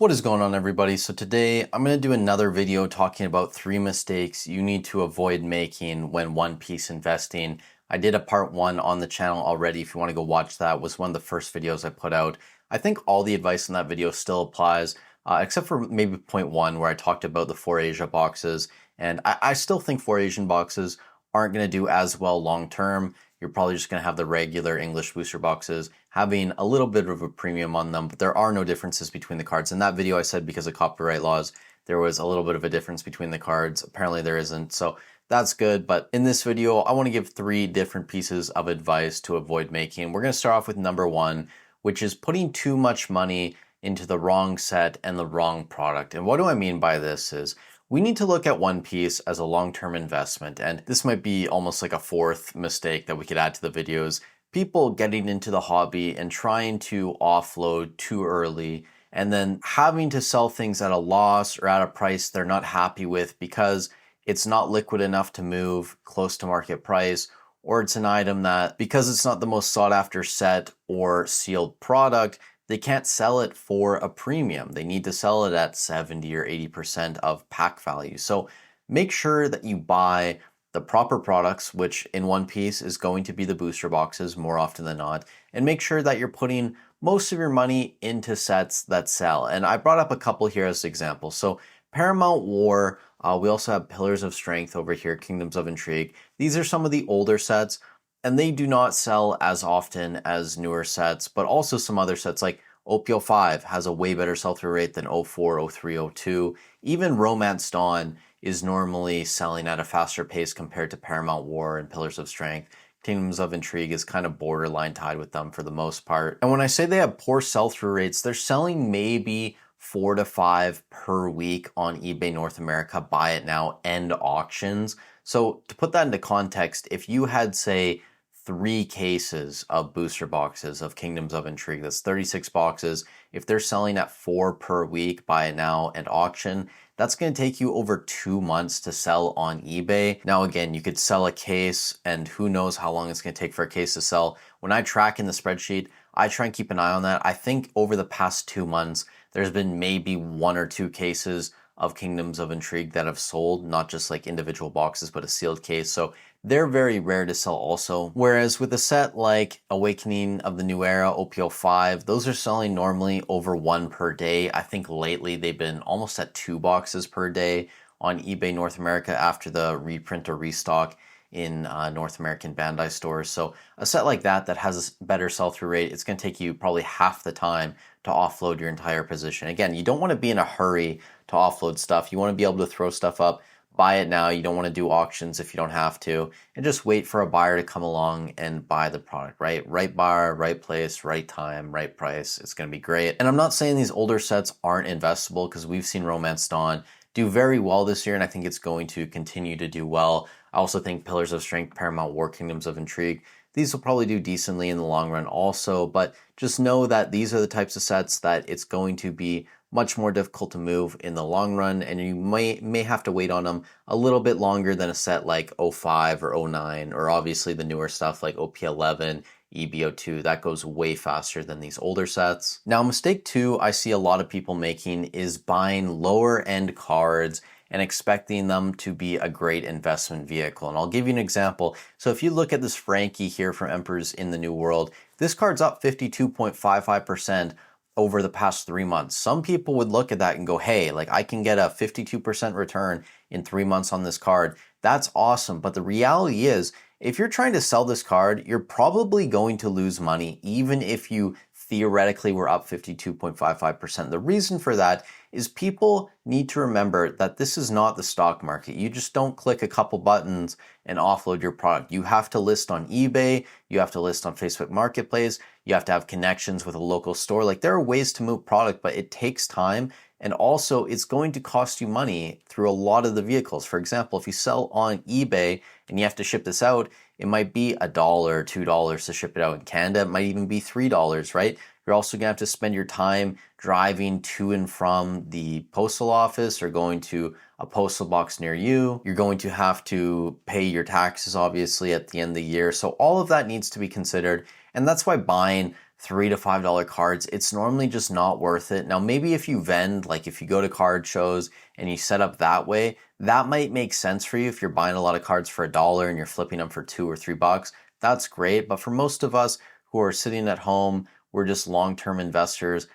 What is going on, everybody? So today I'm going to do another video talking about 3 mistakes you need to avoid making when One Piece investing. I did a part 1 on the channel already. If you want to go watch that, it was one of the first videos I put out. I think all the advice in that video still applies, except for maybe point 1 where I talked about the 4 Asia boxes. And I still think 4 Asian boxes aren't going to do as well long term. You're probably just going to have the regular English booster boxes having a little bit of a premium on them, but there are no differences between the cards. In that video, I said because of copyright laws, there was a little bit of a difference between the cards. Apparently there isn't, so that's good. But in this video, I want to give 3 different pieces of advice to avoid making. We're going to start off with number 1, which is putting too much money into the wrong set and the wrong product. And what do I mean by this is, we need to look at One Piece as a long-term investment, and this might be almost like a 4th mistake that we could add to the videos. People getting into the hobby and trying to offload too early and then having to sell things at a loss or at a price they're not happy with because it's not liquid enough to move close to market price, or it's an item that, because it's not the most sought after set or sealed product, they can't sell it for a premium. They need to sell it at 70 or 80% of pack value. So make sure that you buy the proper products, which in One Piece is going to be the booster boxes more often than not, and make sure that you're putting most of your money into sets that sell. And I brought up a couple here as examples. So Paramount War, we also have Pillars of Strength over here, Kingdoms of Intrigue. These are some of the older sets, and they do not sell as often as newer sets, but also some other sets like OPO 5 has a way better sell-through rate than 04, 03, 02. Even Romance Dawn is normally selling at a faster pace compared to Paramount War and Pillars of Strength. Kingdoms of Intrigue is kind of borderline tied with them for the most part. And when I say they have poor sell-through rates, they're selling maybe 4 to 5 per week on eBay North America, buy it now, and auctions. So to put that into context, if you had, say, 3 cases of booster boxes of Kingdoms of Intrigue, that's 36 boxes. If they're selling at 4 per week, buy it now, and auction, that's going to take you over 2 months to sell on eBay. Now again, you could sell a case and who knows how long it's going to take for a case to sell. When I track in the spreadsheet, I try and keep an eye on that. I think over the past 2 months, there's been maybe 1 or 2 cases of Kingdoms of Intrigue that have sold, not just like individual boxes, but a sealed case. So they're very rare to sell also. Whereas with a set like Awakening of the New Era, OPO 5, those are selling normally over 1 per day. I think lately they've been almost at 2 boxes per day on eBay North America after the reprint or restock in North American Bandai stores. So a set like that has a better sell-through rate, it's going to take you probably half the time to offload your entire position. Again, you don't want to be in a hurry to offload stuff. You want to be able to throw stuff up, buy it now. You don't want to do auctions if you don't have to, and just wait for a buyer to come along and buy the product, right? Right buyer, right place, right time, right price. It's going to be great. And I'm not saying these older sets aren't investable, because we've seen Romance Dawn do very well this year, and I think it's going to continue to do well. I also think Pillars of Strength, Paramount War, Kingdoms of Intrigue, these will probably do decently in the long run also, but just know that these are the types of sets that it's going to be much more difficult to move in the long run, and you may have to wait on them a little bit longer than a set like 05 or 09, or obviously the newer stuff like OP11, EBO2, that goes way faster than these older sets. Now, mistake 2 I see a lot of people making is buying lower end cards and expecting them to be a great investment vehicle. And I'll give you an example. So if you look at this Frankie here from Emperors in the New World, this card's up 52.55% over the past 3 months. Some people would look at that and go, hey, like I can get a 52% return in 3 months on this card. That's awesome. But the reality is, if you're trying to sell this card, you're probably going to lose money, even if you theoretically were up 52.55%. The reason for that is people need to remember that this is not the stock market. You just don't click a couple buttons and offload your product. You have to list on eBay, you have to list on Facebook Marketplace, you have to have connections with a local store. Like, there are ways to move product, but it takes time. And also, it's going to cost you money through a lot of the vehicles. For example, if you sell on eBay and you have to ship this out, it might be $1, $2 to ship it out. In Canada, it might even be $3, right? You're also gonna have to spend your time driving to and from the postal office or going to a postal box near you. You're going to have to pay your taxes, obviously, at the end of the year. So all of that needs to be considered. And that's why buying $3 to $5 cards, it's normally just not worth it. Now, maybe if you vend, like if you go to card shows and you set up that way, that might make sense for you. If you're buying a lot of cards for $1 and you're flipping them for $2 or $3, that's great. But for most of us who are sitting at home, we're just long-term investors,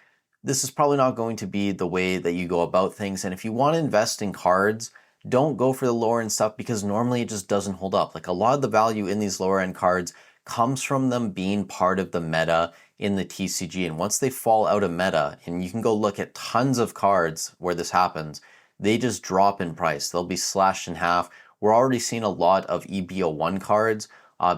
this is probably not going to be the way that you go about things. And if you want to invest in cards, don't go for the lower end stuff because normally it just doesn't hold up. Like a lot of the value in these lower end cards comes from them being part of the meta in the TCG. And once they fall out of meta, and you can go look at tons of cards where this happens, they just drop in price. They'll be slashed in half. We're already seeing a lot of EBO1 cards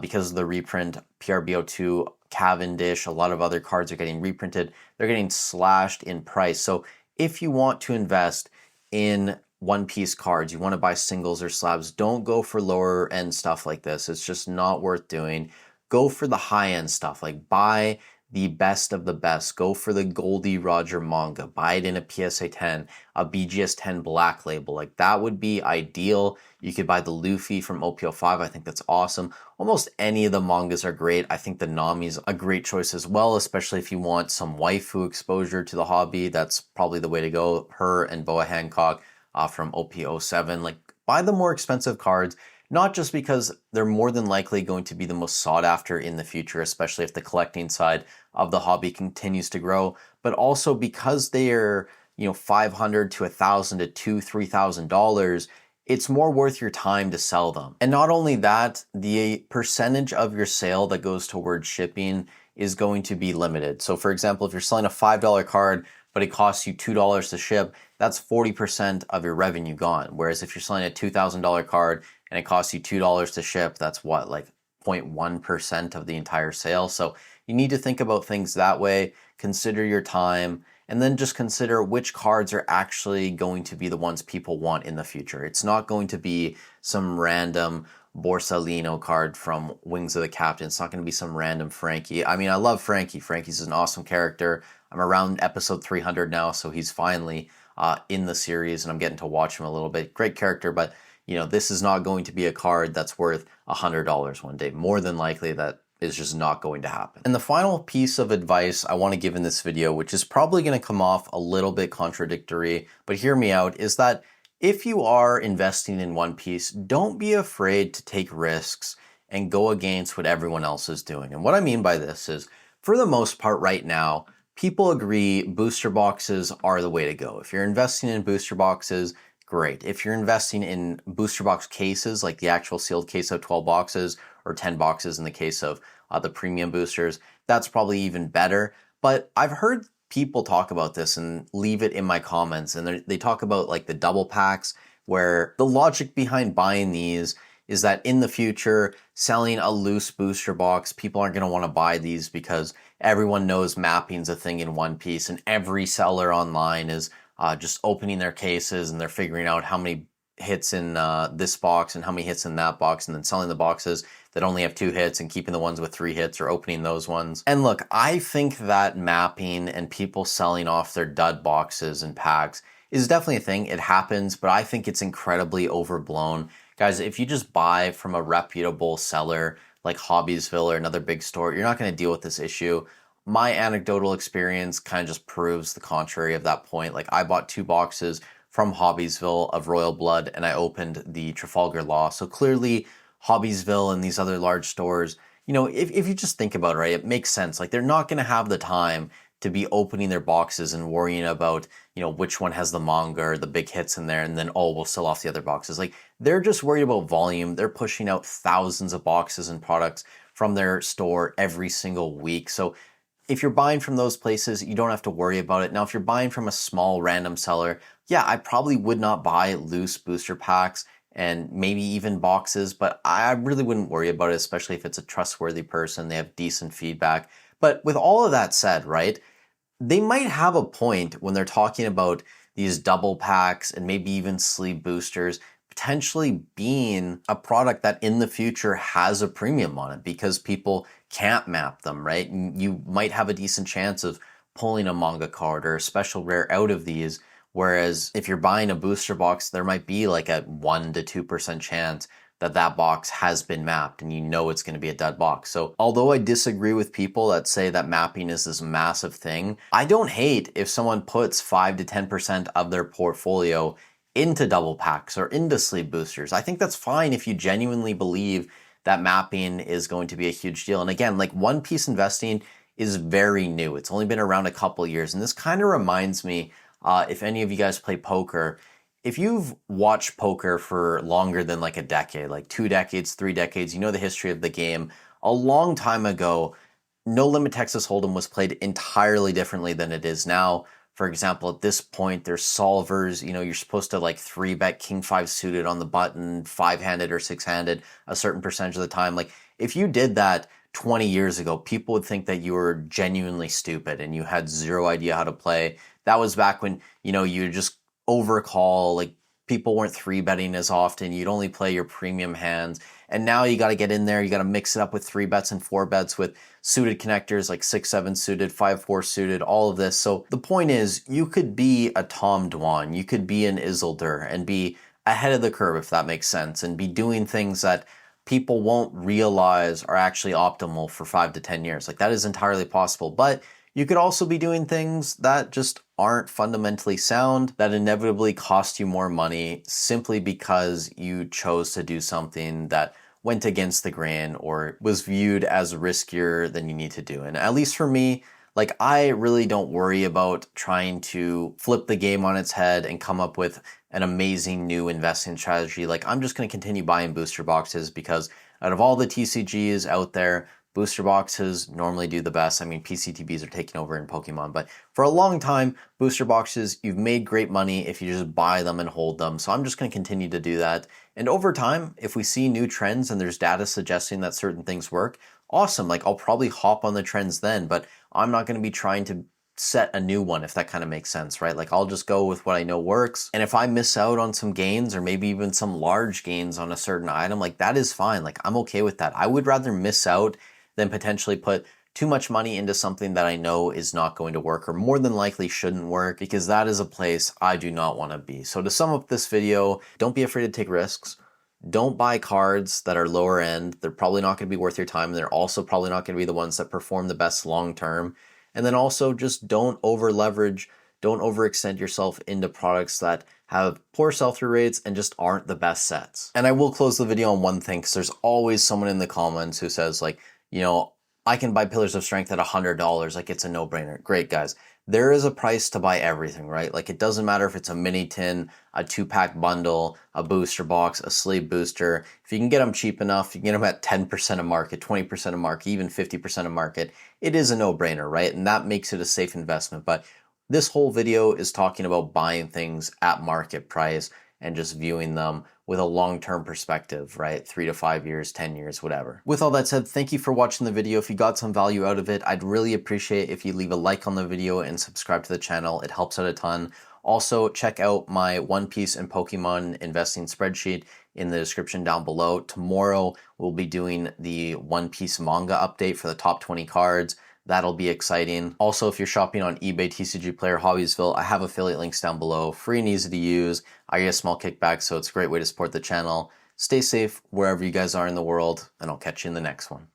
because of the reprint, PRBO2, Cavendish, a lot of other cards are getting reprinted. They're getting slashed in price. So if you want to invest in One Piece cards, you want to buy singles or slabs, don't go for lower end stuff like this. It's just not worth doing. Go for the high end stuff, like buy the best of the best. Go for the Goldie Roger manga. Buy it in a PSA 10, a BGS 10 black label. Like that would be ideal. You could buy the Luffy from OPO5. I think that's awesome. Almost any of the mangas are great. I think the Nami's a great choice as well, especially if you want some waifu exposure to the hobby. That's probably the way to go. Her and Boa Hancock from OPO7. Like buy the more expensive cards. Not just because they're more than likely going to be the most sought after in the future, especially if the collecting side of the hobby continues to grow, but also because they are, $500 to $1,000 to $2,000-$3,000, it's more worth your time to sell them. And not only that, the percentage of your sale that goes towards shipping is going to be limited. So for example, if you're selling a $5 card, but it costs you $2 to ship, that's 40% of your revenue gone. Whereas if you're selling a $2,000 card and it costs you $2 to ship, that's what, like 0.1% of the entire sale. So you need to think about things that way, consider your time, and then just consider which cards are actually going to be the ones people want in the future. It's not going to be some random Borsalino card from Wings of the Captain. It's not going to be some random Frankie. I mean, I love Frankie. Frankie's an awesome character. I'm around episode 300 now, so he's finally in the series, and I'm getting to watch him a little bit. Great character, but this is not going to be a card that's worth $100 one day. More than likely, that is just not going to happen. And the final piece of advice I want to give in this video, which is probably going to come off a little bit contradictory, but hear me out, is that if you are investing in One Piece, don't be afraid to take risks and go against what everyone else is doing. And what I mean by this is, for the most part right now, people agree booster boxes are the way to go. If you're investing in booster boxes, great. If you're investing in booster box cases, like the actual sealed case of 12 boxes or 10 boxes in the case of the premium boosters, that's probably even better. But I've heard people talk about this and leave it in my comments, and they talk about like the double packs, where the logic behind buying these is that in the future, selling a loose booster box, people aren't going to want to buy these because everyone knows mapping's a thing in One Piece, and every seller online is just opening their cases and they're figuring out how many hits in this box and how many hits in that box, and then selling the boxes that only have 2 hits and keeping the ones with 3 hits or opening those ones. And look, I think that mapping and people selling off their dud boxes and packs is definitely a thing. It happens, but I think it's incredibly overblown. Guys, if you just buy from a reputable seller like Hobbiesville or another big store, you're not going to deal with this issue. My anecdotal experience kind of just proves the contrary of that point. Like, I bought 2 boxes from Hobbiesville of Royal Blood, and I opened the Trafalgar Law. So clearly, Hobbiesville and these other large stores, if you just think about it, right, it makes sense. Like, they're not going to have the time to be opening their boxes and worrying about, which one has the manga or the big hits in there, and then, we'll sell off the other boxes. Like, they're just worried about volume. They're pushing out thousands of boxes and products from their store every single week. So if you're buying from those places, you don't have to worry about it. Now, if you're buying from a small random seller, yeah, I probably would not buy loose booster packs and maybe even boxes, but I really wouldn't worry about it, especially if it's a trustworthy person, they have decent feedback. But with all of that said, right, they might have a point when they're talking about these double packs and maybe even sleeve boosters potentially being a product that in the future has a premium on it because people can't map them, right? And you might have a decent chance of pulling a manga card or a special rare out of these. Whereas if you're buying a booster box, there might be like a 1% to 2% chance that that box has been mapped and you know it's going to be a dud box. So although I disagree with people that say that mapping is this massive thing, I don't hate if someone puts 5 to 10% of their portfolio into double packs or into sleeve boosters. I think that's fine if you genuinely believe that mapping is going to be a huge deal. And again, like one piece investing is very new. It's only been around a couple years. And this kind of reminds me, if any of you guys play poker, if you've watched poker for longer than like a decade, like 2 decades, 3 decades, you know the history of the game. A long time ago, No Limit Texas Hold'em was played entirely differently than it is now. For example, at this point, there's solvers. You know, you're supposed to like 3-bet king 5 suited on the button, 5-handed or 6-handed a certain percentage of the time. Like if you did that 20 years ago, people would think that you were genuinely stupid and you had zero idea how to play. That was back when, you know, you just overcall, like people weren't 3-betting as often. You'd only play your premium hands. And now you got to get in there. You got to mix it up with 3-bets and 4-bets with suited connectors like 6-7 suited, 5-4 suited, all of this. So the point is, you could be a Tom Dwan, you could be an Isildur and be ahead of the curve, if that makes sense, and be doing things that people won't realize are actually optimal for 5 to 10 years. Like that is entirely possible. But you could also be doing things that just aren't fundamentally sound, that inevitably cost you more money simply because you chose to do something that went against the grain or was viewed as riskier than you need to do. And at least for me, like I really don't worry about trying to flip the game on its head and come up with an amazing new investing strategy. Like I'm just going to continue buying booster boxes because out of all the TCGs out there, booster boxes normally do the best. I mean, PCTBs are taking over in Pokemon, but for a long time, booster boxes, you've made great money if you just buy them and hold them. So I'm just going to continue to do that. And over time, if we see new trends and there's data suggesting that certain things work, awesome. Like I'll probably hop on the trends then, but I'm not going to be trying to set a new one, if that kind of makes sense, right? Like I'll just go with what I know works. And if I miss out on some gains or maybe even some large gains on a certain item, like that is fine. Like I'm okay with that. I would rather miss out than potentially put too much money into something that I know is not going to work or more than likely shouldn't work, because that is a place I do not want to be. So to sum up this video, don't be afraid to take risks. Don't buy cards that are lower end. They're probably not going to be worth your time. And they're also probably not going to be the ones that perform the best long term. And then also just don't over leverage, don't overextend yourself into products that have poor sell-through rates and just aren't the best sets. And I will close the video on one thing, because there's always someone in the comments who says like, you know, I can buy Pillars of Strength at $100, like it's a no-brainer. Great, guys. There is a price to buy everything, right? Like it doesn't matter if it's a mini tin, a 2-pack bundle, a booster box, a sleeve booster. If you can get them cheap enough, you can get them at 10% of market, 20% of market, even 50% of market, it is a no-brainer, right? And that makes it a safe investment. But this whole video is talking about buying things at market price and just viewing them with a long-term perspective, right? 3 to 5 years, 10 years, whatever. With all that said, thank you for watching the video. If you got some value out of it, I'd really appreciate if you leave a like on the video and subscribe to the channel. It helps out a ton. Also, check out my One Piece and Pokemon investing spreadsheet in the description down below. Tomorrow, we'll be doing the One Piece manga update for the top 20 cards. That'll be exciting. Also, if you're shopping on eBay, TCG Player, Hobbiesville, I have affiliate links down below, free and easy to use. I get a small kickback, so it's a great way to support the channel. Stay safe wherever you guys are in the world, and I'll catch you in the next one.